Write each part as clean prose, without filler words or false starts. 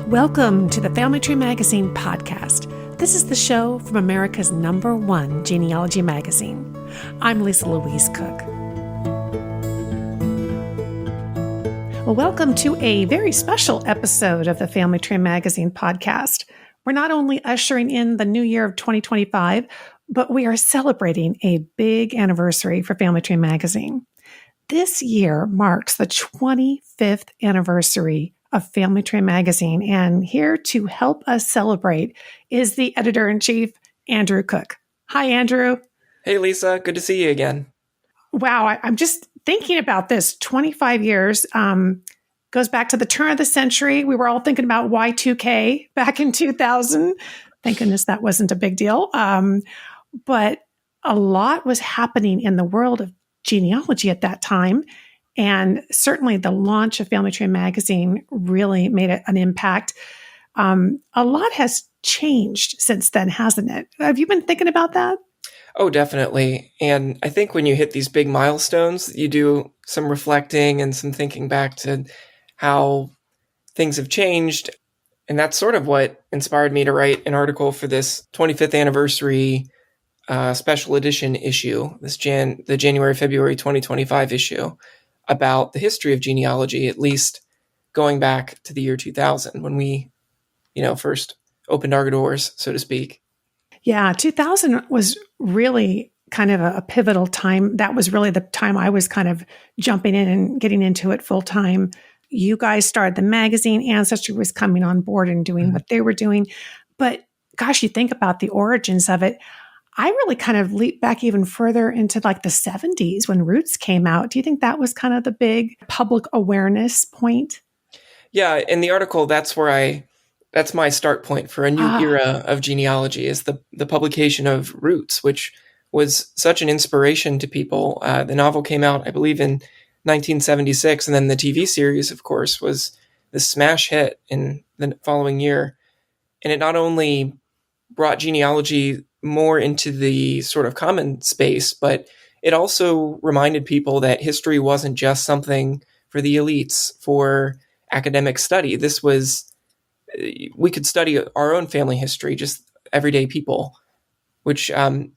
Welcome to the Family Tree Magazine podcast. This is the show from America's #1 genealogy magazine. I'm Lisa Louise Cooke. Well, welcome to a very special episode of the Family Tree Magazine podcast. We're not only ushering in the new year of 2025, but we are celebrating a big anniversary for Family Tree Magazine. This year marks the 25th anniversary of Family Tree Magazine, and here to help us celebrate is the editor-in-chief, Andrew Koch. Hi, Andrew. Hey, Lisa. Good to see you again. Wow, I'm just thinking about this. 25 years goes back to the turn of the century. We were all thinking about Y2K back in 2000. Thank goodness that wasn't a big deal. But a lot was happening in the world of genealogy at that time. And certainly the launch of Family Tree Magazine really made an impact. A lot has changed since then, hasn't it? Have you been thinking about that? Oh, definitely. And I think when you hit these big milestones, you do some reflecting and some thinking back to how things have changed. And that's sort of what inspired me to write an article for this 25th anniversary special edition issue, the January-February 2025 issue, about the history of genealogy, at least going back to the year 2000 when we, first opened our doors, so to speak. Yeah, 2000 was really kind of a pivotal time. That was really the time I was kind of jumping in and getting into it full time. You guys started the magazine. Ancestry was coming on board and doing what they were doing. But gosh, you think about the origins of it. I really kind of leaped back even further into like the 70s when Roots came out. Do you think that was kind of the big public awareness point? Yeah, in the article, that's my start point for a new era of genealogy, is the publication of Roots, which was such an inspiration to people. The novel came out, I believe, in 1976, and then the TV series, of course, was the smash hit in the following year. And it not only brought genealogy more into the sort of common space, but it also reminded people that history wasn't just something for the elites, for academic study. We could study our own family history, just everyday people, which I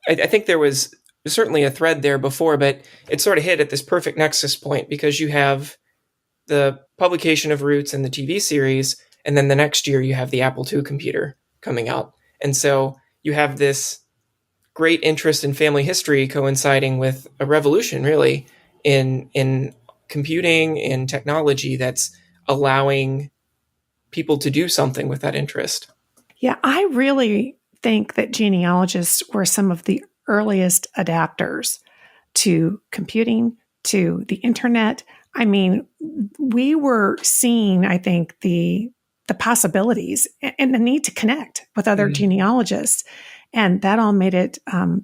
think there was certainly a thread there before, but it sort of hit at this perfect nexus point because you have the publication of Roots and the TV series, and then the next year you have the Apple II computer coming out. And so you have this great interest in family history coinciding with a revolution, really, in computing and technology that's allowing people to do something with that interest. Yeah, I really think that genealogists were some of the earliest adapters to computing, to the internet. I mean, we were seeing, I think, the possibilities and the need to connect with other genealogists. And that all made it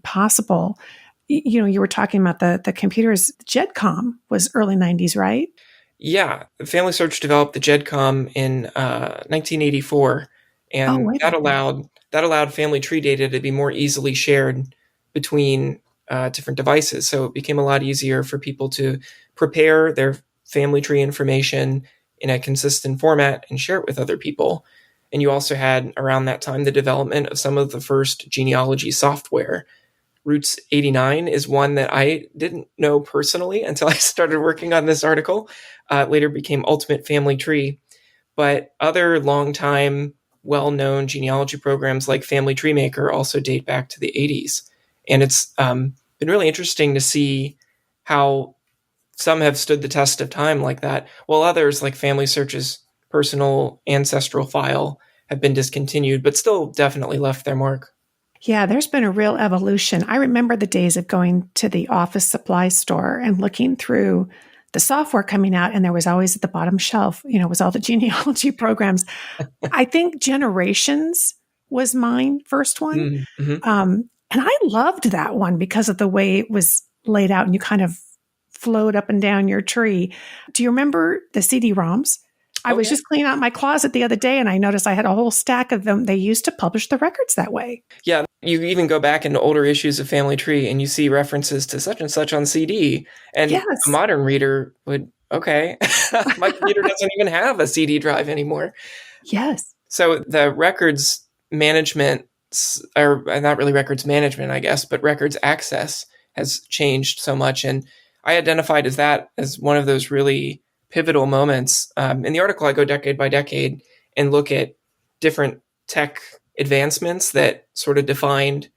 possible. You were talking about the computers. GEDCOM was early 90s, right? Yeah. Family Search developed the GEDCOM in 1984. And that allowed family tree data to be more easily shared between different devices. So it became a lot easier for people to prepare their family tree information in a consistent format and share it with other people. And you also had, around that time, the development of some of the first genealogy software. Roots 89 is one that I didn't know personally until I started working on this article. Later became Ultimate Family Tree. But other longtime, well-known genealogy programs like Family Tree Maker also date back to the 80s. And it's been really interesting to see how some have stood the test of time like that, while others, like Family Search's personal ancestral file, have been discontinued, but still definitely left their mark. Yeah, there's been a real evolution. I remember the days of going to the office supply store and looking through the software coming out, and there was always at the bottom shelf, was all the genealogy programs. I think Generations was mine first one. And I loved that one because of the way it was laid out and you kind of flowed up and down your tree. Do you remember the CD-ROMs? I was just cleaning out my closet the other day and I noticed I had a whole stack of them. They used to publish the records that way. Yeah, you even go back into older issues of Family Tree and you see references to such and such on CD. And a modern reader would okay, my computer doesn't even have a CD drive anymore. Yes. So the records management, or not really records management, I guess, but records access has changed so much. And I identified that as one of those really pivotal moments. In the article, I go decade by decade and look at different tech advancements that sort of defined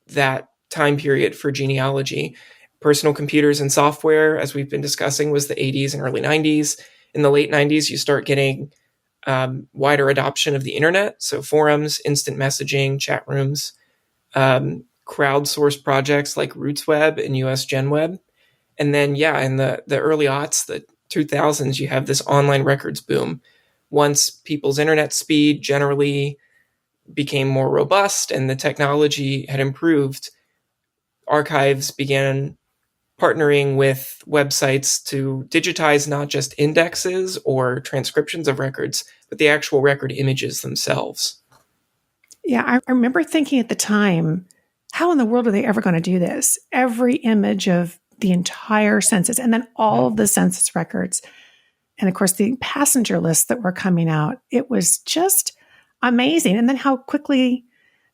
that time period for genealogy. Personal computers and software, as we've been discussing, was the 80s and early 90s. In the late 90s, you start getting wider adoption of the internet. So forums, instant messaging, chat rooms, crowdsourced projects like RootsWeb and US GenWeb. And then, in the early aughts, the 2000s, you have this online records boom. Once people's internet speed generally became more robust and the technology had improved, archives began partnering with websites to digitize not just indexes or transcriptions of records, but the actual record images themselves. Yeah, I remember thinking at the time, how in the world are they ever going to do this? Every image of the entire census and then all of the census records. And of course, the passenger lists that were coming out, it was just amazing. And then how quickly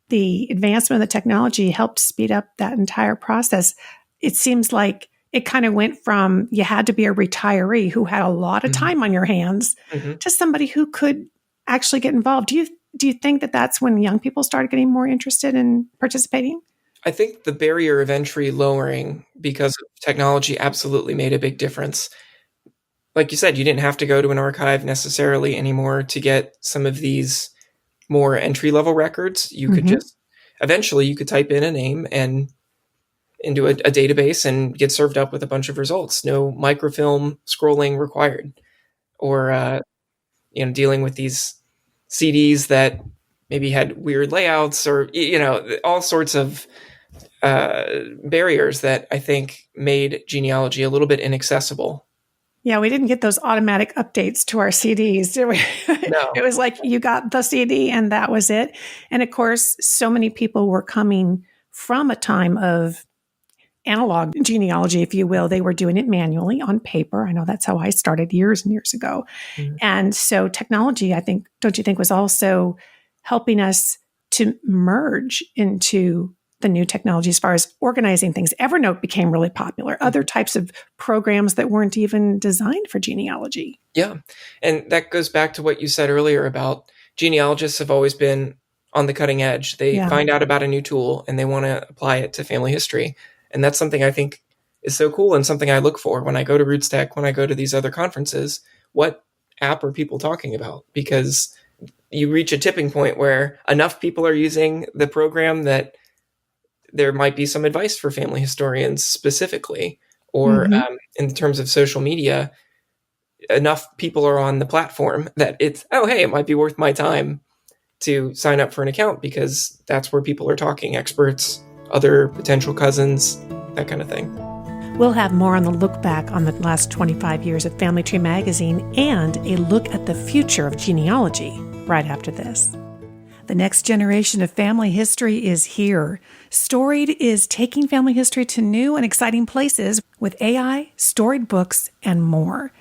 the advancement of the technology helped speed up that entire process. It seems like it kind of went from you had to be a retiree who had a lot of time on your hands to somebody who could actually get involved. Do you think that that's when young people started getting more interested in participating? I think the barrier of entry lowering because of technology absolutely made a big difference. Like you said, you didn't have to go to an archive necessarily anymore to get some of these more entry-level records. You could just, eventually you could type in a name and into a database and get served up with a bunch of results. No microfilm scrolling required. Or, dealing with these CDs that maybe had weird layouts or, all sorts of barriers that I think made genealogy a little bit inaccessible. Yeah, we didn't get those automatic updates to our CDs, did we? No. It was like you got the CD and that was it. And of course, so many people were coming from a time of analog genealogy, if you will. They were doing it manually on paper. I know that's how I started years and years ago. And so technology, I think, don't you think, was also helping us to merge into the new technology as far as organizing things. Evernote became really popular. Other types of programs that weren't even designed for genealogy. Yeah. And that goes back to what you said earlier about genealogists have always been on the cutting edge. They find out about a new tool and they want to apply it to family history. And that's something I think is so cool and something I look for when I go to Roots Tech, when I go to these other conferences. What app are people talking about? Because you reach a tipping point where enough people are using the program that there might be some advice for family historians specifically, or in terms of social media, enough people are on the platform that it's, oh, hey, it might be worth my time to sign up for an account because that's where people are talking, experts, other potential cousins, that kind of thing. We'll have more on the look back on the last 25 years of Family Tree Magazine and a look at the future of genealogy right after this. The next generation of family history is here. Storied is taking family history to new and exciting places with AI, storied books, and more.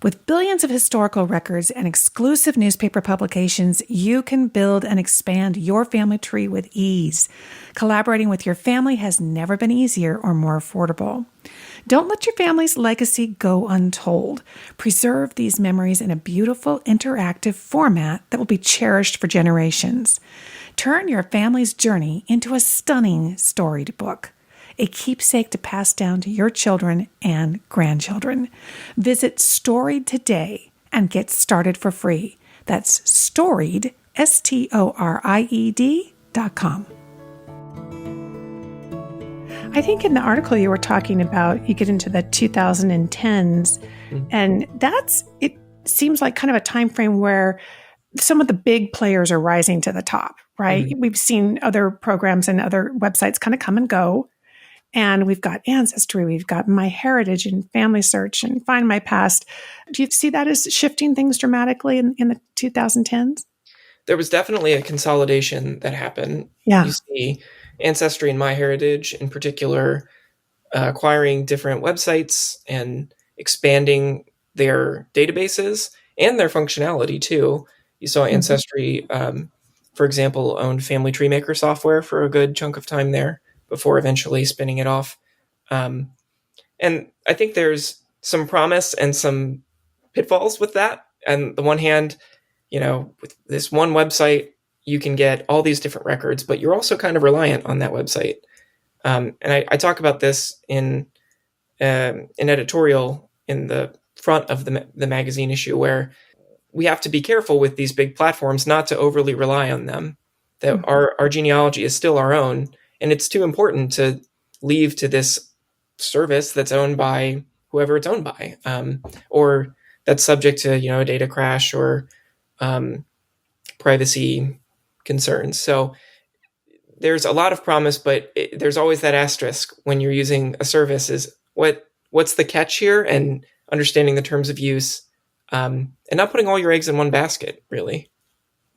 With billions of historical records and exclusive newspaper publications, you can build and expand your family tree with ease. Collaborating with your family has never been easier or more affordable. Don't let your family's legacy go untold. Preserve these memories in a beautiful, interactive format that will be cherished for generations. Turn your family's journey into a stunning storied book, a keepsake to pass down to your children and grandchildren. Visit Storied today and get started for free. That's Storied, STORIED.com. I think in the article you were talking about, you get into the 2010s, and it seems like kind of a time frame where some of the big players are rising to the top, right? We've seen other programs and other websites kind of come and go. And we've got Ancestry, we've got MyHeritage and Family Search and Find My Past. Do you see that as shifting things dramatically in the 2010s? There was definitely a consolidation that happened. Yeah. You see Ancestry and MyHeritage in particular acquiring different websites and expanding their databases and their functionality too. You saw Ancestry, for example, owned Family Tree Maker software for a good chunk of time there before eventually spinning it off. And I think there's some promise and some pitfalls with that. On the one hand, with this one website, you can get all these different records, but you're also kind of reliant on that website. And I talk about this in an editorial in the front of the magazine issue, where we have to be careful with these big platforms not to overly rely on them, that our genealogy is still our own, and it's too important to leave to this service that's owned by whoever it's owned by, or that's subject to a data crash or privacy concerns. So there's a lot of promise, but there's always that asterisk when you're using a service: is what's the catch here, and understanding the terms of use, and not putting all your eggs in one basket, really.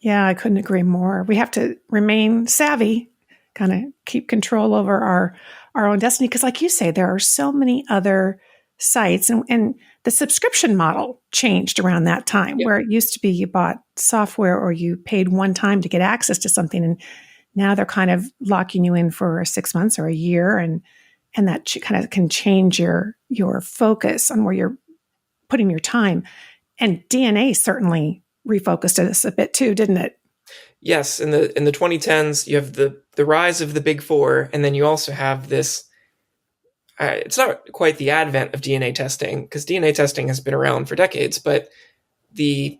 Yeah, I couldn't agree more. We have to remain savvy, kind of keep control over our own destiny. Because like you say, there are so many other sites, and the subscription model changed around that time, where it used to be you bought software or you paid one time to get access to something. And now they're kind of locking you in for 6 months or a year. And that kind of can change your focus on where you're putting your time. And DNA certainly refocused us a bit too, didn't it? Yes, in the 2010s, you have the rise of the big four, and then you also have this. It's not quite the advent of DNA testing, because DNA testing has been around for decades, but the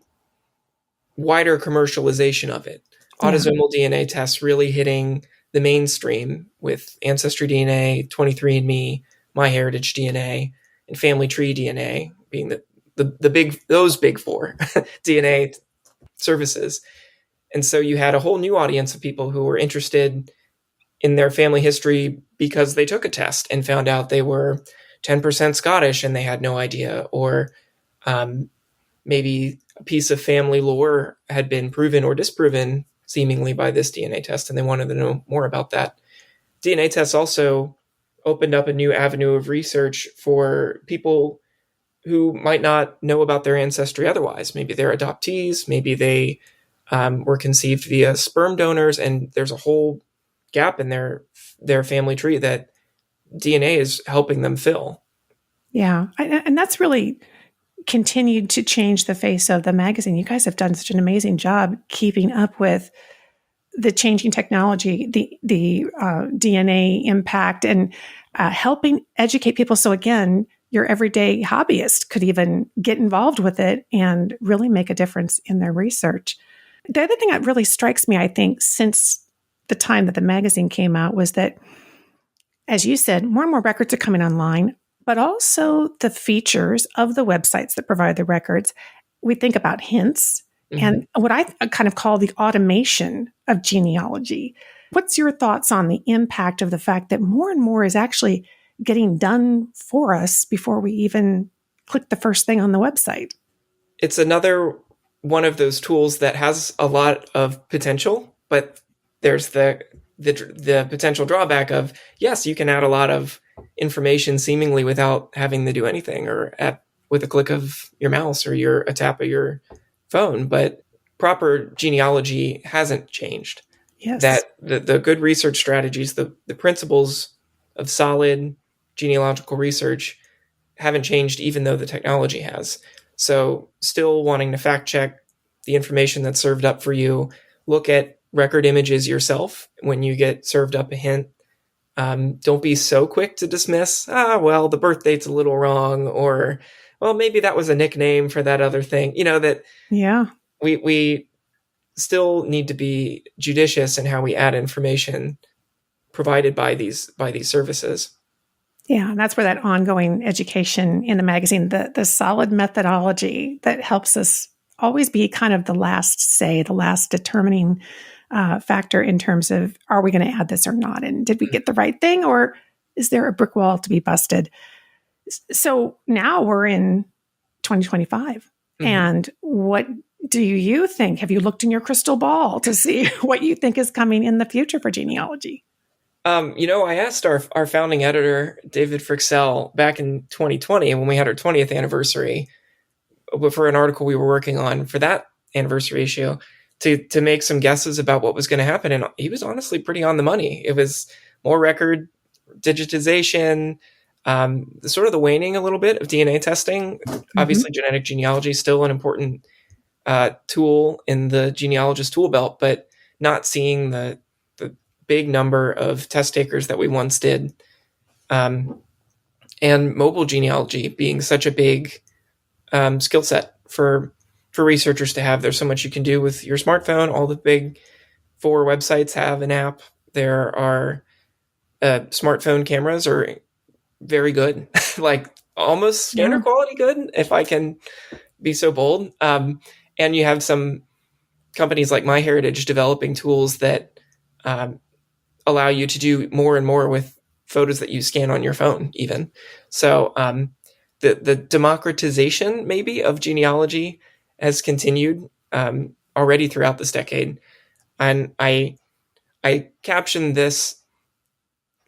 wider commercialization of it, autosomal DNA tests really hitting the mainstream with Ancestry DNA, 23andMe, MyHeritage DNA, and Family Tree DNA being those big four DNA services. And so you had a whole new audience of people who were interested in their family history because they took a test and found out they were 10% Scottish and they had no idea, or maybe a piece of family lore had been proven or disproven seemingly by this DNA test, and they wanted to know more about that. DNA tests also opened up a new avenue of research for people who might not know about their ancestry otherwise. Maybe they're adoptees, maybe they were conceived via sperm donors, and there's a whole gap in their family tree that DNA is helping them fill. Yeah, and that's really continued to change the face of the magazine. You guys have done such an amazing job keeping up with the changing technology, the DNA impact, and helping educate people. So again, your everyday hobbyist could even get involved with it and really make a difference in their research. The other thing that really strikes me, I think, since the time that the magazine came out, was that, as you said, more and more records are coming online, but also the features of the websites that provide the records. We think about hints and what I kind of call the automation of genealogy. What's your thoughts on the impact of the fact that more and more is actually getting done for us before we even click the first thing on the website? It's another one of those tools that has a lot of potential, but there's the potential drawback of, yes, you can add a lot of information seemingly without having to do anything, or with a click of your mouse or a tap of your phone, but proper genealogy hasn't changed. Yes. That the good research strategies, the principles of solid genealogical research haven't changed, even though the technology has. So still wanting to fact check the information that's served up for you, look at record images yourself when you get served up a hint. Don't be so quick to dismiss, well, the birth date's a little wrong, or, well, maybe that was a nickname for that other thing. We still need to be judicious in how we add information provided by these services. Yeah, and that's where that ongoing education in the magazine, the solid methodology that helps us always be kind of the last determining factor in terms of, are we going to add this or not? And did we get the right thing, or is there a brick wall to be busted? So now we're in 2025. And what do you think? Have you looked in your crystal ball to see what you think is coming in the future for genealogy? I asked our founding editor, David Frixell, back in 2020 when we had our 20th anniversary, for an article we were working on for that anniversary issue to make some guesses about what was going to happen. And he was honestly pretty on the money. It was more record digitization, sort of the waning a little bit of DNA testing. Obviously, genetic genealogy is still an important tool in the genealogist tool belt, but not seeing the big number of test takers that we once did. And mobile genealogy being such a big skill set for researchers to have. There's so much you can do with your smartphone. All the big 4 websites have an app. There are smartphone cameras are very good, like almost standard quality good, if I can be so bold. And you have some companies like MyHeritage developing tools that allow you to do more and more with photos that you scan on your phone, even. So the democratization, maybe, of genealogy has continued already throughout this decade. And I captioned this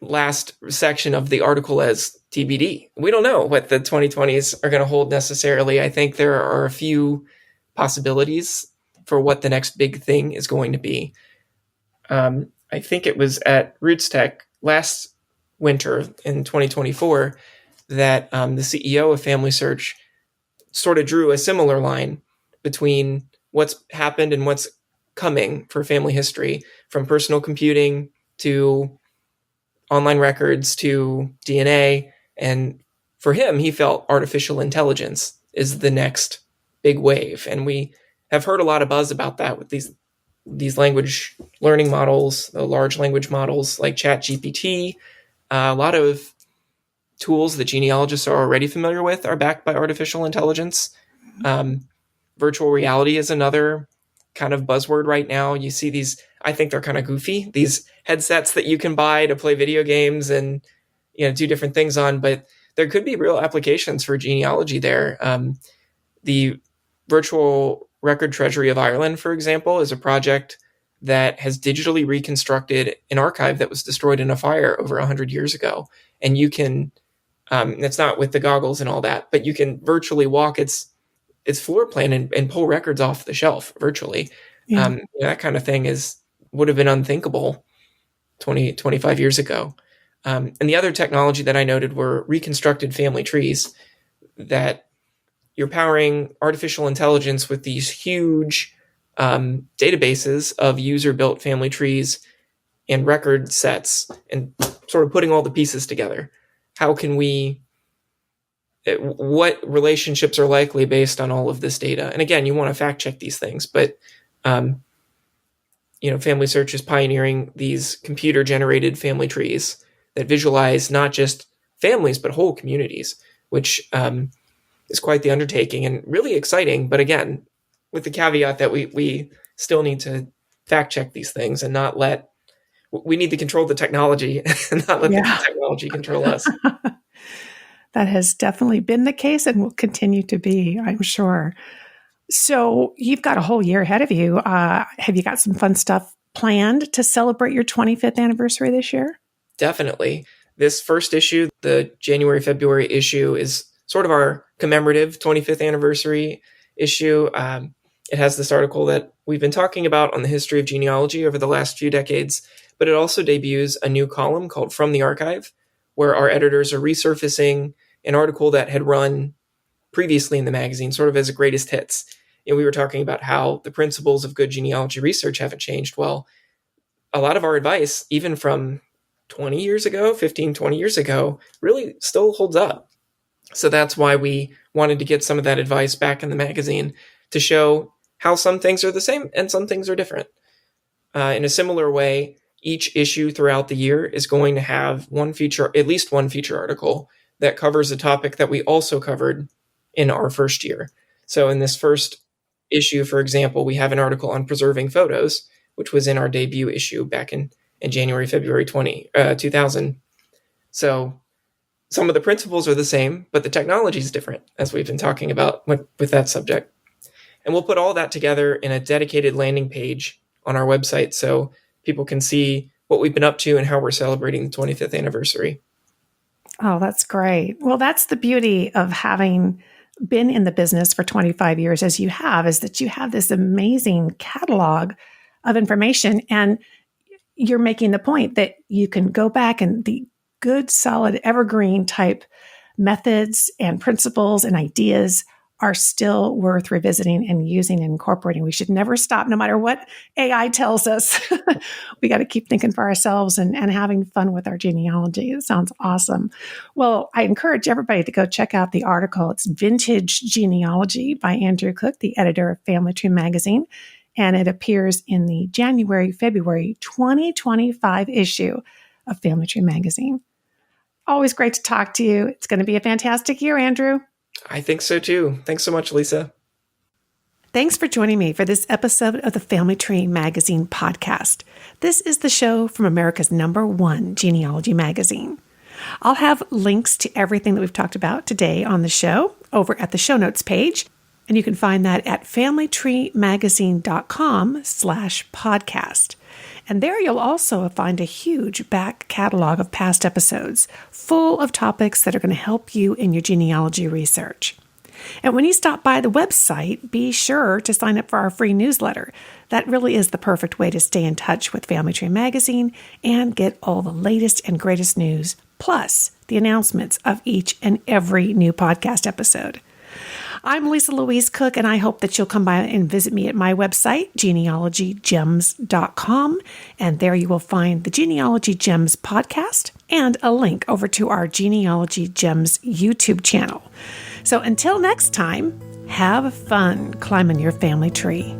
last section of the article as TBD. We don't know what the 2020s are going to hold necessarily. I think there are a few possibilities for what the next big thing is going to be. I think it was at Roots Tech last winter in 2024 that the CEO of Family Search sort of drew a similar line between what's happened and what's coming for family history, from personal computing to online records to DNA. And for him, he felt artificial intelligence is the next big wave. And we have heard a lot of buzz about that with these language learning models, the large language models like ChatGPT. A lot of tools that genealogists are already familiar with are backed by artificial intelligence. Virtual reality is another kind of buzzword right now. You see these, I think they're kind of goofy, these headsets that you can buy to play video games and do different things on, but there could be real applications for genealogy there. The Virtual Record Treasury of Ireland, for example, is a project that has digitally reconstructed an archive that was destroyed in a fire over 100 years ago. And you can, it's not with the goggles and all that, but you can virtually walk its floor plan and pull records off the shelf virtually. Yeah. That kind of thing would have been unthinkable 25 years ago. And the other technology that I noted were reconstructed family trees, that you're powering artificial intelligence with these huge databases of user-built family trees and record sets and sort of putting all the pieces together. How can what relationships are likely based on all of this data? And again, you want to fact check these things, but Family Search is pioneering these computer-generated family trees that visualize not just families, but whole communities, which is quite the undertaking and really exciting. But again, with the caveat that we still need to fact check these things and we need to control the technology and not let the technology control us. That has definitely been the case and will continue to be, I'm sure. So you've got a whole year ahead of you. Have you got some fun stuff planned to celebrate your 25th anniversary this year? Definitely. This first issue, the January-February issue, is sort of our commemorative 25th anniversary issue. It has this article that we've been talking about on the history of genealogy over the last few decades, but it also debuts a new column called From the Archive, where our editors are resurfacing an article that had run previously in the magazine, sort of as a greatest hits. And we were talking about how the principles of good genealogy research haven't changed. Well, a lot of our advice, even from 20 years ago, 15, 20 years ago, really still holds up. So that's why we wanted to get some of that advice back in the magazine to show how some things are the same and some things are different. In a similar way, each issue throughout the year is going to have at least one feature article that covers a topic that we also covered in our first year. So in this first issue, for example, we have an article on preserving photos, which was in our debut issue back in January, February 2000. So some of the principles are the same, but the technology is different, as we've been talking about with that subject. And we'll put all that together in a dedicated landing page on our website so people can see what we've been up to and how we're celebrating the 25th anniversary. Oh, that's great. Well, that's the beauty of having been in the business for 25 years as you have, is that you have this amazing catalog of information. And you're making the point that you can go back and the good, solid, evergreen type methods and principles and ideas are still worth revisiting and using and incorporating. We should never stop, no matter what AI tells us. We got to keep thinking for ourselves and having fun with our genealogy. It sounds awesome. Well, I encourage everybody to go check out the article. It's Vintage Genealogy by Andrew Koch, the editor of Family Tree Magazine. And it appears in the January-February 2025 issue of Family Tree Magazine. Always great to talk to you. It's going to be a fantastic year, Andrew. I think so too. Thanks so much, Lisa. Thanks for joining me for this episode of the Family Tree Magazine podcast. This is the show from America's #1 genealogy magazine. I'll have links to everything that we've talked about today on the show over at the show notes page, and you can find that at familytreemagazine.com/podcast. And there you'll also find a huge back catalog of past episodes full of topics that are going to help you in your genealogy research. And when you stop by the website, be sure to sign up for our free newsletter. That really is the perfect way to stay in touch with Family Tree Magazine and get all the latest and greatest news, plus the announcements of each and every new podcast episode. I'm Lisa Louise Cooke, and I hope that you'll come by and visit me at my website, genealogygems.com. And there you will find the Genealogy Gems podcast and a link over to our Genealogy Gems YouTube channel. So until next time, have fun climbing your family tree.